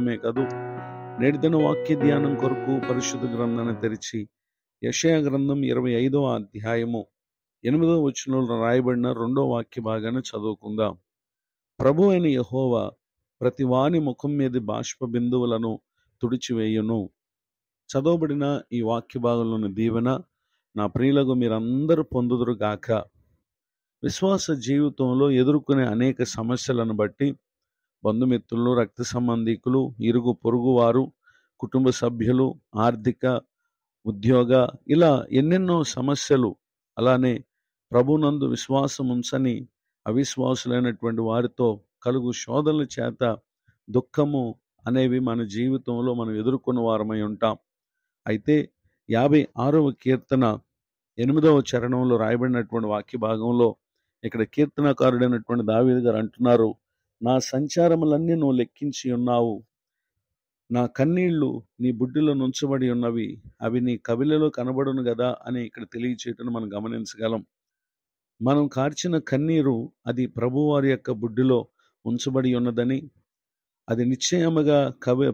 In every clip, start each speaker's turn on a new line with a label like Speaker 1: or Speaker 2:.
Speaker 1: కార్యక్రమమే కదూ. నేటి దిన వాక్య ధ్యానం కొరకు పరిశుద్ధ గ్రంథాన్ని తెరిచి యెషయా గ్రంథం 25వ అధ్యాయము 8వ వచనంలో రాయబడిన 2వ వాక్య భాగాన్ని చదువుకుందాం. ప్రభు అయిన యెహోవా ప్రతి వాని ముఖం మీద బాష్ప బిందువులను తుడిచివేయును. చదవబడిన ఈ వాక్య భాగంలోని దీవెన నా ప్రియులకు మీరందరూ పొందుదురు గాక. విశ్వాస జీవితంలో ఎదుర్కొనే అనేక సమస్యలను బట్టి బంధుమిత్రులు, రక్త సంబంధికులు, ఇరుగు పొరుగువారు, కుటుంబ సభ్యులు, ఆర్థిక, ఉద్యోగ, ఇలా ఎన్నెన్నో సమస్యలు, అలానే ప్రభునందు విశ్వాసం ఉంచని అవిశ్వాసులైనటువంటి వారితో కలుగు శోధనల చేత దుఃఖము అనేవి మన జీవితంలో మనం ఎదుర్కొన్న వారమై ఉంటాం. అయితే 56వ కీర్తన 8వ చరణంలో రాయబడినటువంటి వాక్య భాగంలో ఇక్కడ కీర్తనకారుడైనటువంటి దావీదు గారు అంటున్నారు, నా సంచారములన్నీ నువ్వు లెక్కించి ఉన్నావు, నా కన్నీళ్లు నీ బుడ్డిలో నుంచబడి ఉన్నవి, అవి నీ కవిలలో కనబడును కదా అని ఇక్కడ తెలియచేయటం మనం గమనించగలం. మనం కార్చిన కన్నీరు అది ప్రభువారి యొక్క బుడ్డిలో ఉంచబడి ఉన్నదని, అది నిశ్చయముగా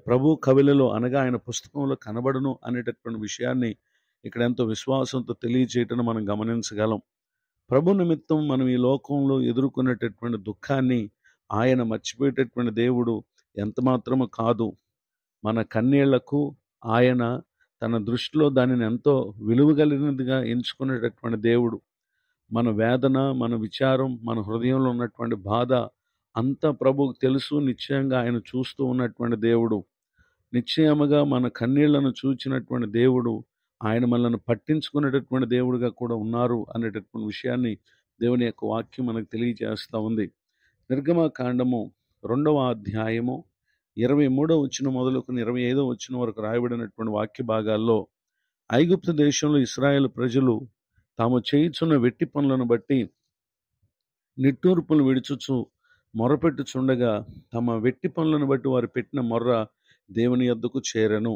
Speaker 1: ప్రభు కవిలలో అనగా ఆయన పుస్తకంలో కనబడును అనేటటువంటి విషయాన్ని ఇక్కడ ఎంతో విశ్వాసంతో తెలియచేయటం మనం గమనించగలం. ప్రభు నిమిత్తం మనం ఈ లోకంలో ఎదుర్కొనేటటువంటి దుఃఖాన్ని ఆయన మర్చిపోయేటటువంటి దేవుడు ఎంత మాత్రము కాదు. మన కన్నీళ్లకు ఆయన తన దృష్టిలో దానిని ఎంతో విలువ కలిగినదిగా ఎంచుకునేటటువంటి దేవుడు. మన వేదన, మన విచారం, మన హృదయంలో ఉన్నటువంటి బాధ అంతా ప్రభువుకు తెలుసు. నిశ్చయంగా ఆయన చూస్తూ ఉన్నటువంటి దేవుడు. నిశ్చయముగా మన కన్నీళ్లను చూచినటువంటి దేవుడు ఆయన మనల్ని పట్టించుకునేటటువంటి దేవుడిగా కూడా ఉన్నారు అనేటటువంటి విషయాన్ని దేవుని యొక్క వాక్యం మనకు తెలియజేస్తూ ఉంది. నిర్గమకాండము 2వ అధ్యాయము 23వ వచనం మొదలుకొని 25వ వచనం వరకు రాయబడినటువంటి వాక్య భాగాల్లో ఐగుప్తు దేశంలో ఇశ్రాయేలు ప్రజలు తాము చేయుచున్న వెట్టి పనులను బట్టి నిట్టూర్పులు విడుచుచు మొరపెట్టుచుండగా తమ వెట్టి పనులను బట్టి వారు పెట్టిన మొర్ర దేవుని యొద్దకు చేరెను.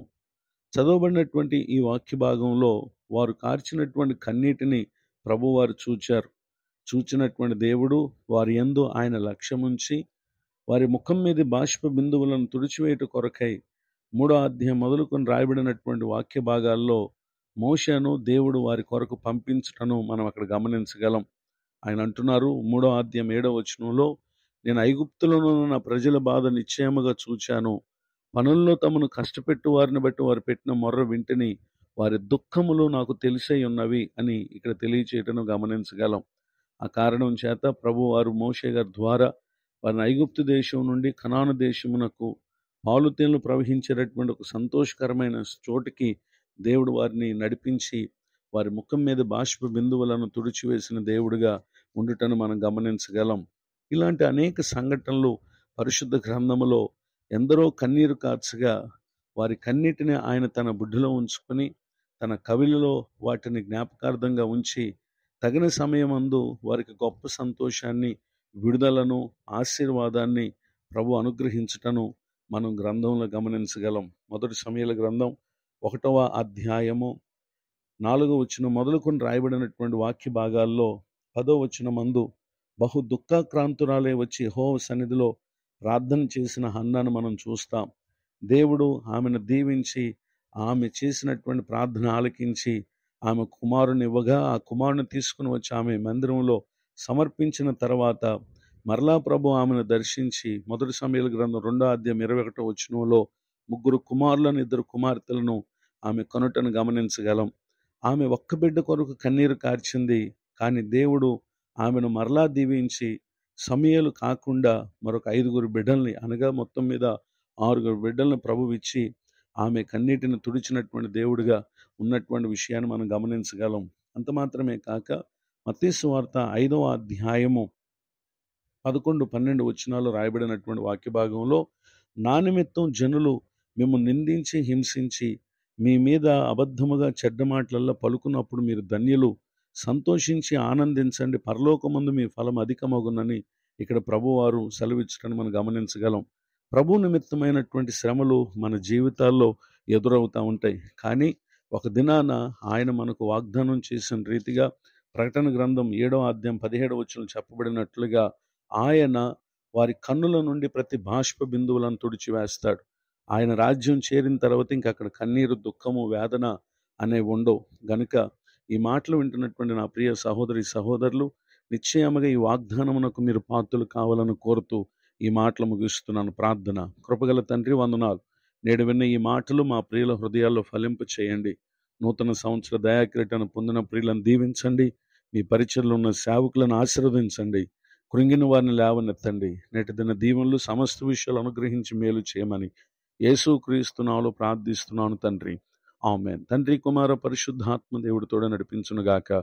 Speaker 1: చదవబడినటువంటి ఈ వాక్య భాగంలో వారు కార్చినటువంటి కన్నీటిని ప్రభువారు చూచారు. చూచినటువంటి దేవుడు వారి యందు ఆయన లక్ష్యముంచి వారి ముఖం మీద బాష్ప బిందువులను తుడిచివేయట కొరకై 3వ అధ్యాయం మొదలుకొని రాయబడినటువంటి వాక్య భాగాల్లో మోషేను దేవుడు వారి కొరకు పంపించటను మనం అక్కడ గమనించగలం. ఆయన అంటున్నారు 3వ అధ్యాయం 7వ వచనంలో, నేను ఐగుప్తులోను నా ప్రజల బాధ నిశ్చయముగా చూచాను, పనుల్లో తమను కష్టపెట్టు వారిని బట్టి వారు పెట్టిన మొర్ర వింటిని, వారి దుఃఖములు నాకు తెలిసై ఉన్నవి అని ఇక్కడ తెలియచేయటను గమనించగలం. ఆ కారణం చేత ప్రభు వారు మోషే గారి ద్వారా వారిని ఐగుప్తు దేశం నుండి కనాను దేశమునకు పాలుతేళ్లు ప్రవహించేటటువంటి ఒక సంతోషకరమైన చోటికి దేవుడు వారిని నడిపించి వారి ముఖం మీద బాష్ప బిందువులను తుడిచివేసిన దేవుడిగా ఉండుటను మనం గమనించగలం. ఇలాంటి అనేక సంఘటనలు పరిశుద్ధ గ్రంథములో ఎందరో కన్నీరు కార్చగా వారి కన్నీటిని ఆయన తన బుడ్డిలో ఉంచుకొని తన కవిలలో వాటిని జ్ఞాపకార్థంగా ఉంచి తగిన సమయమందు వారికి గొప్ప సంతోషాన్ని, విడుదలను, ఆశీర్వాదాన్ని ప్రభు అనుగ్రహించుటను మనం గ్రంథంలో గమనించగలం. 1 సమూయేలు గ్రంథం 1వ అధ్యాయము 4వ వచనం మొదలుకొని రాయబడినటువంటి వాక్య భాగాల్లో 10వ వచనమందు బహు దుఃఖాక్రాంతురాలే వచ్చి యెహోవా సన్నిధిలో ప్రార్థన చేసిన హన్నాను మనం చూస్తాం. దేవుడు ఆమెను దీవించి ఆమె చేసినటువంటి ప్రార్థన ఆలకించి ఆమె కుమారుని ఇవ్వగా ఆ కుమారుని తీసుకుని వచ్చి ఆమె మందిరంలో సమర్పించిన తర్వాత మరలా ప్రభు ఆమెను దర్శించి 1 సమూయేలు గ్రంథం 2వ అధ్యాయం 21వ వచనంలో 3 కుమారులను 2 కుమార్తెలను ఆమె కనుటను గమనించగలం. ఆమె ఒక్క బిడ్డ కొరకు కన్నీరు కార్చింది, కానీ దేవుడు ఆమెను మరలా దీవించి సమూయేలు కాకుండా మరొక 5 బిడ్డల్ని, అనగా మొత్తం మీద 6 బిడ్డలను ప్రభువిచ్చి ఆమె కన్నీటిని తుడిచినటువంటి దేవుడిగా ఉన్నటువంటి విషయాన్ని మనం గమనించగలం. అంత మాత్రమే కాక మత్తయి సువార్త 5వ అధ్యాయము 11, 12 వచనాలు రాయబడినటువంటి వాక్య భాగంలో, నా నిమిత్తం జనులు మేము నిందించి హింసించి మీ మీద అబద్ధముగా చెడ్డ మాటలల్లో పలుకున్నప్పుడు మీరు ధన్యులు, సంతోషించి ఆనందించండి, పరలోకమందు మీ ఫలం అధికమగునని ఇక్కడ ప్రభువారు సెలవిచ్చటని మనం గమనించగలం. ప్రభు నిమిత్తమైనటువంటి శ్రమలు మన జీవితాల్లో ఎదురవుతూ ఉంటాయి. కానీ ఒక దినాన ఆయన మనకు వాగ్దానం చేసిన రీతిగా ప్రకటన గ్రంథం 7వ అధ్యాయం 17వ వచనం చెప్పబడినట్లుగా ఆయన వారి కన్నుల నుండి ప్రతి బాష్ప బిందువులను తుడిచివేస్తాడు. ఆయన రాజ్యం చేరిన తర్వాత ఇంక అక్కడ కన్నీరు, దుఃఖము, వేదన అనేవి ఉండవు. గనుక ఈ మాటలు వింటున్నటువంటి నా ప్రియ సహోదరి సహోదరులు, నిశ్చయముగా ఈ వాగ్దానమునకు మీరు పాత్రలు కావాలని కోరుతూ ఈ మాటలు ముగిస్తున్నాను. ప్రార్థన. కృపగల తండ్రి, వందనాలు. నేడు విన్న ఈ మాటలు మా ప్రియుల హృదయాల్లో ఫలింపు చేయండి. నూతన సంవత్సర దయాకిరీటాన్ని పొందిన ప్రియులను దీవించండి. మీ పరిచయలో ఉన్న సేవకులను ఆశీర్వదించండి. కృంగిన వారిని లేవనెత్తండి. నేటి దిన దీవెనలు సమస్త విషయాలు అనుగ్రహించి మేలు చేయమని యేసుక్రీస్తు నామములో ప్రార్థిస్తున్నాను తండ్రి. ఆమేన్. తండ్రి, కుమార, పరిశుద్ధాత్మ దేవుడితోడ నడిపించునుగాక.